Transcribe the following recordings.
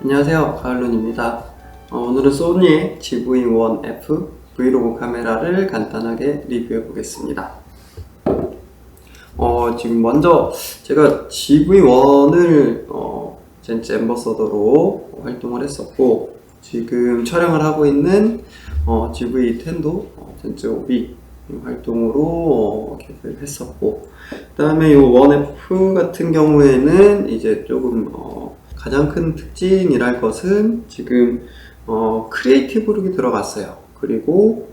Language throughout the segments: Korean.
안녕하세요, 가을론입니다. 오늘은 소니의 GV1F 브이로그 카메라를 간단하게 리뷰해 보겠습니다. 지금 먼저 제가 GV1을 젠츠 앰버서더로 활동을 했었고, 지금 촬영을 하고 있는 GV10도 젠츠 OB 활동으로 계속 했었고, 그 다음에 이 1F 같은 경우에는 이제 조금 가장 큰 특징이랄 것은 지금 크리에이티브 룩이 들어갔어요. 그리고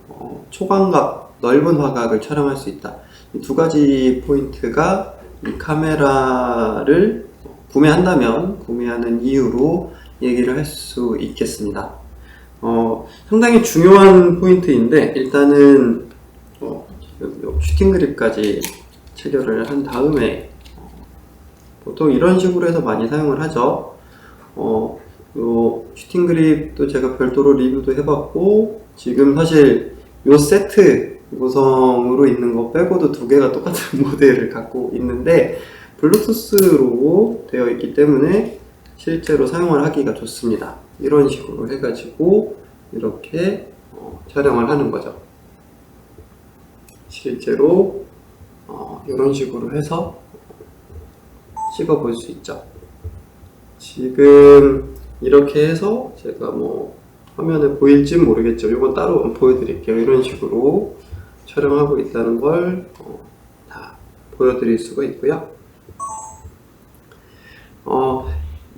초광각, 넓은 화각을 촬영할 수 있다. 이 두 가지 포인트가 이 카메라를 구매한다면 구매하는 이유로 얘기를 할 수 있겠습니다. 상당히 중요한 포인트인데, 일단은 슈팅 그립까지 체결을 한 다음에 보통 이런 식으로 해서 많이 사용을 하죠. 요 슈팅 그립도 제가 별도로 리뷰도 해봤고, 지금 사실 요 세트 구성으로 있는 거 빼고도 두 개가 똑같은 모델을 갖고 있는데, 블루투스로 되어 있기 때문에 실제로 사용을 하기가 좋습니다. 이런 식으로 해가지고 이렇게 촬영을 하는 거죠. 실제로 이런 식으로 해서 찍어 볼 수 있죠. 지금 이렇게 해서 제가 화면에 보일지 모르겠죠. 이건 따로 보여드릴게요. 이런 식으로 촬영하고 있다는 걸 다 보여드릴 수가 있고요.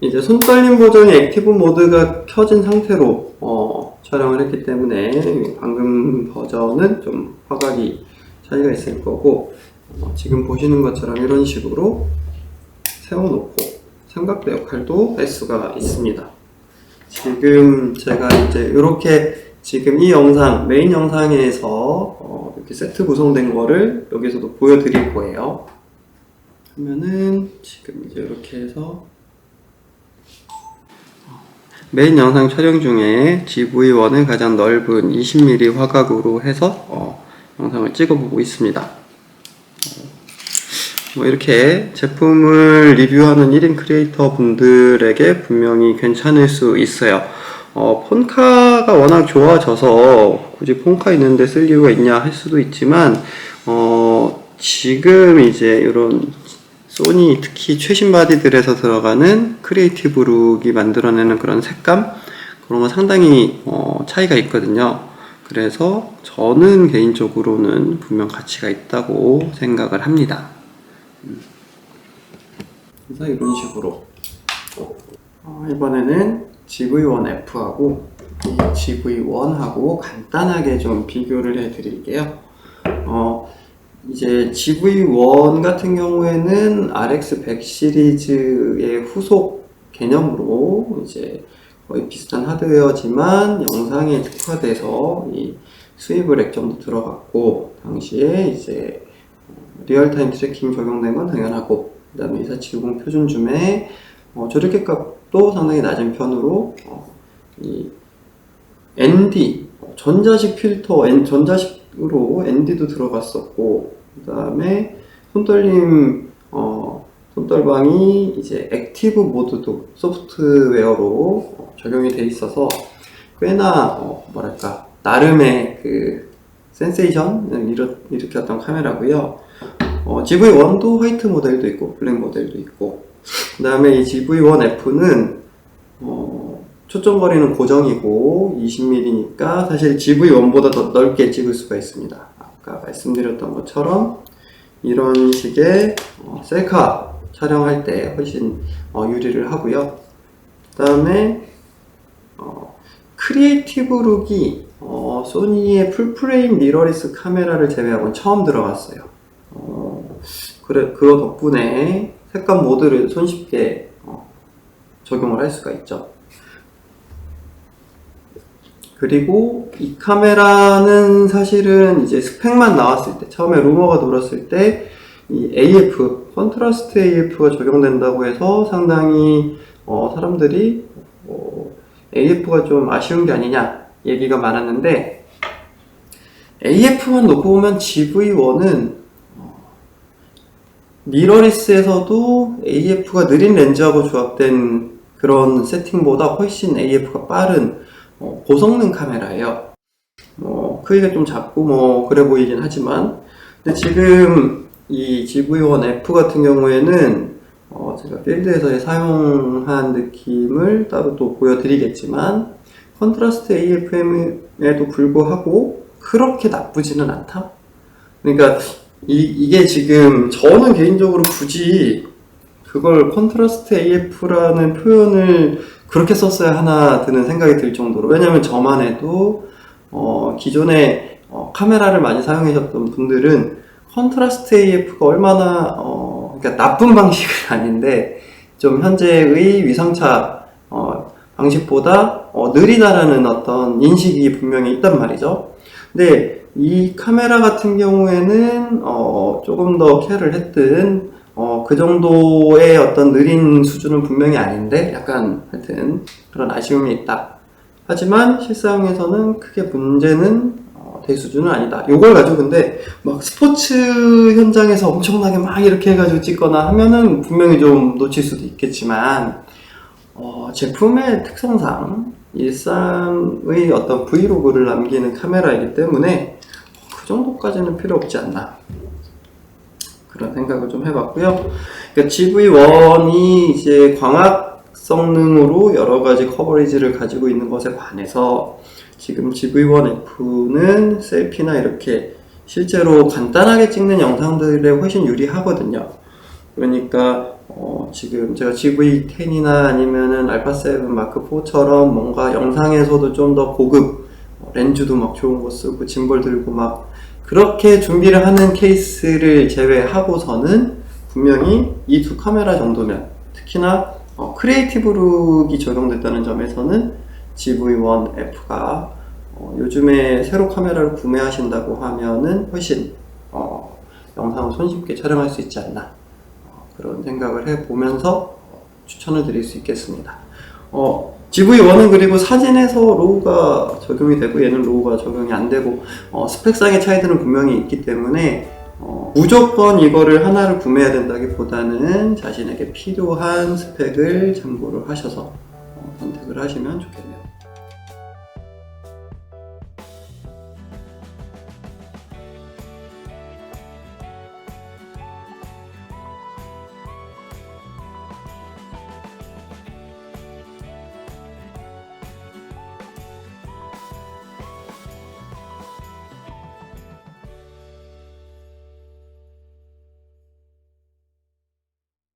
이제 손떨림 버전의 액티브 모드가 켜진 상태로 촬영을 했기 때문에 방금 버전은 좀 화각이 차이가 있을 거고, 지금 보시는 것처럼 이런 식으로 세워놓고 삼각대 역할도 할 수가 있습니다. 지금 제가 이제 이렇게 지금 이 영상, 메인 영상에서 이렇게 세트 구성된 거를 여기서도 보여드릴 거예요. 하면은 지금 이제 이렇게 해서 메인 영상 촬영 중에 GV1을 가장 넓은 20mm 화각으로 해서 영상을 찍어보고 있습니다. 이렇게 제품을 리뷰하는 1인 크리에이터 분들에게 분명히 괜찮을 수 있어요. 폰카가 워낙 좋아져서 굳이 폰카 있는데 쓸 이유가 있냐 할 수도 있지만, 지금 이제 이런 소니 특히 최신 바디들에서 들어가는 크리에이티브 룩이 만들어내는 그런 색감, 그런 건 상당히 차이가 있거든요. 그래서 저는 개인적으로는 분명 가치가 있다고 생각을 합니다. 그래서 이런 식으로 이번에는 GV1F하고 GV1하고 간단하게 좀 비교를 해 드릴게요. 이제 GV1 같은 경우에는 RX100 시리즈의 후속 개념으로 이제 거의 비슷한 하드웨어지만 영상에 특화돼서 이 스위블 액정도 들어갔고, 당시에 이제 리얼타임 트래킹 적용된 건 당연하고, 그 다음에 2470 표준 줌에 조리개 값도 상당히 낮은 편으로 이 ND 전자식 필터, 전자식으로 ND도 들어갔었고, 그 다음에 손떨방이 이제 액티브 모드도 소프트웨어로 적용이 돼 있어서 꽤나 나름의 그 센세이션을 일으켰던 카메라고요. GV1도 화이트 모델도 있고 블랙 모델도 있고, 그 다음에 이 GV1F는 초점거리는 고정이고 20mm니까 사실 GV1보다 더 넓게 찍을 수가 있습니다. 아까 말씀드렸던 것처럼 이런 식의 셀카 촬영할 때 훨씬 유리를 하고요. 그 다음에 크리에이티브 룩이 소니의 풀프레임 미러리스 카메라를 제외하고는 처음 들어갔어요. 그거 덕분에 색감 모드를 손쉽게 적용을 할 수가 있죠. 그리고 이 카메라는 사실은 이제 스펙만 나왔을 때, 처음에 루머가 돌았을 때 이 AF, 컨트라스트 AF가 적용된다고 해서 상당히 사람들이 AF가 좀 아쉬운 게 아니냐 얘기가 많았는데, AF만 놓고 보면 GV1은 미러리스에서도 AF가 느린 렌즈하고 조합된 그런 세팅보다 훨씬 AF가 빠른 고성능 카메라예요. 크기가 좀 작고 그래 보이긴 하지만, 근데 지금 이 GV1F 같은 경우에는 제가 필드에서 사용한 느낌을 따로 또 보여드리겠지만, 컨트라스트 AFM에도 불구하고 그렇게 나쁘지는 않다. 그러니까 이게 지금 저는 개인적으로 굳이 그걸 컨트라스트 AF라는 표현을 그렇게 썼어야 하나 드는 생각이 들 정도로, 왜냐면 저만 해도 기존에 카메라를 많이 사용하셨던 분들은 컨트라스트 AF가 얼마나 그러니까 나쁜 방식은 아닌데 좀 현재의 위상차 방식보다 느리다라는 어떤 인식이 분명히 있단 말이죠. 근데 이 카메라 같은 경우에는 조금 더 케어를 했든 그 정도의 어떤 느린 수준은 분명히 아닌데 약간 하여튼 그런 아쉬움이 있다. 하지만 실사용에서는 크게 문제는 될 수준은 아니다. 요걸 가지고 근데 막 스포츠 현장에서 엄청나게 막 이렇게 해가지고 찍거나 하면은 분명히 좀 놓칠 수도 있겠지만, 제품의 특성상 일상의 어떤 브이로그를 남기는 카메라이기 때문에 그 정도까지는 필요 없지 않나, 그런 생각을 좀 해봤고요. 그러니까 GV1이 이제 광학 성능으로 여러 가지 커버리지를 가지고 있는 것에 반해서 지금 GV1F는 셀피나 이렇게 실제로 간단하게 찍는 영상들에 훨씬 유리하거든요. 그러니까 지금 제가 GV10이나 아니면은 알파7 마크4처럼 뭔가 영상에서도 좀 더 고급 렌즈도 막 좋은 거 쓰고 짐벌 들고 막 그렇게 준비를 하는 케이스를 제외하고서는 분명히 이 두 카메라 정도면, 특히나 크리에이티브 룩이 적용됐다는 점에서는 GV1F가 요즘에 새로 카메라를 구매하신다고 하면은 훨씬 영상을 손쉽게 촬영할 수 있지 않나, 그런 생각을 해보면서 추천을 드릴 수 있겠습니다. GV1은 그리고 사진에서 로우가 적용이 되고 얘는 로우가 적용이 안 되고 스펙상의 차이들은 분명히 있기 때문에 무조건 이거를 하나를 구매해야 된다기보다는 자신에게 필요한 스펙을 참고를 하셔서 선택을 하시면 좋겠네요.